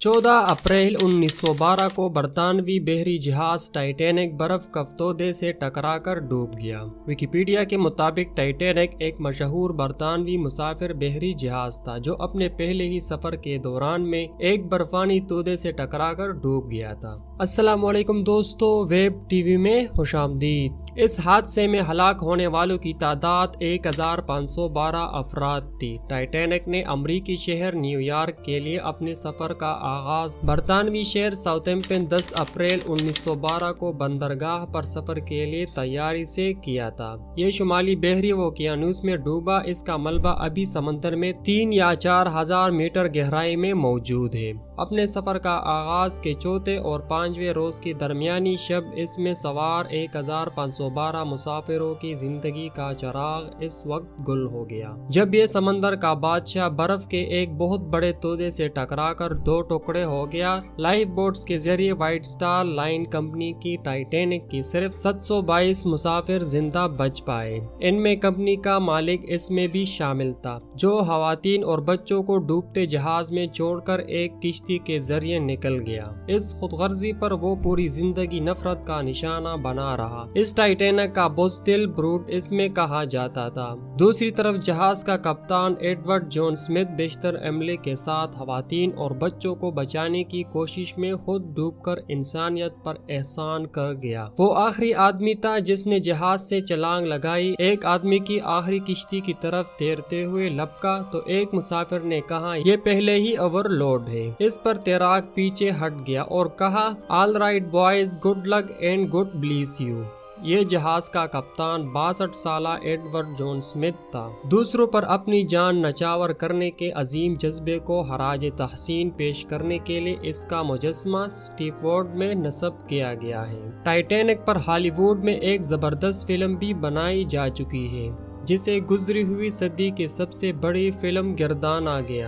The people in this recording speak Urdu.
14 اپریل 1912 کو برطانوی بحری جہاز ٹائٹینک برف کفتودے سے ٹکرا کر ڈوب گیا۔ ویکیپیڈیا کے مطابق ٹائٹینک ایک مشہور برطانوی مسافر بحری جہاز تھا جو اپنے پہلے ہی سفر کے دوران میں ایک برفانی تودے سے ٹکرا کر ڈوب گیا تھا۔ السلام علیکم دوستو، ویب ٹی وی میں خوش آمدید۔ اس حادثے میں ہلاک ہونے والوں کی تعداد 1512 افراد تھی۔ ٹائٹینک نے امریکی شہر نیو یارک کے لیے اپنے سفر کا آغاز برطانوی شہر ساؤتھمپٹن 10 اپریل 1912 کو بندرگاہ پر سفر کے لیے تیاری سے کیا تھا۔ یہ شمالی بحری اوقیانوس میں ڈوبا۔ اس کا ملبہ ابھی سمندر میں 3 یا 4000 میٹر گہرائی میں موجود ہے۔ اپنے سفر کا آغاز کے چوتھے اور 5ویں روز کی درمیانی شب اس میں سوار 1512 مسافروں کی زندگی کا چراغ اس وقت گل ہو گیا جب یہ سمندر کا بادشاہ برف کے ایک بہت بڑے تودے سے ٹکرا کر 2 ٹکڑے ہو گیا۔ لائف بوٹس کے ذریعے وائٹ سٹار لائن کمپنی کی ٹائٹینک کی صرف 722 مسافر زندہ بچ پائے۔ ان میں کمپنی کا مالک اس میں بھی شامل تھا، جو خواتین اور بچوں کو ڈوبتے جہاز میں چھوڑ کر ایک کشتی کے ذریعے نکل گیا۔ اس خود غرضی پر وہ پوری زندگی نفرت کا نشانہ بنا رہا۔ اس ٹائٹینک کا بزدل بروٹ اس میں کہا جاتا تھا۔ دوسری طرف جہاز کا کپتان ایڈورڈ جان سمتھ بیشتر عملے کے ساتھ خواتین اور بچوں کو بچانے کی کوشش میں خود ڈوب کر انسانیت پر احسان کر گیا۔ وہ آخری آدمی تھا جس نے جہاز سے چھلانگ لگائی۔ ایک آدمی کی آخری کشتی کی طرف تیرتے ہوئے لپکا تو ایک مسافر نے کہا، یہ پہلے ہی اوور لوڈ ہے۔ اس پر تیراک پیچھے ہٹ گیا اور کہا، all right boys, good luck and good bless you. یہ جہاز کا کپتان 62 سالہ ایڈورڈ جان سمتھ تھا۔ دوسروں پر اپنی جان نچھاور کرنے کے عظیم جذبے کو خراج تحسین پیش کرنے کے لیے اس کا مجسمہ اسٹیفورڈ میں نصب کیا گیا ہے۔ ٹائٹینک پر ہالی ووڈ میں ایک زبردست فلم بھی بنائی جا چکی ہے، جسے گزری ہوئی صدی کی سب سے بڑی فلم گردانا گیا۔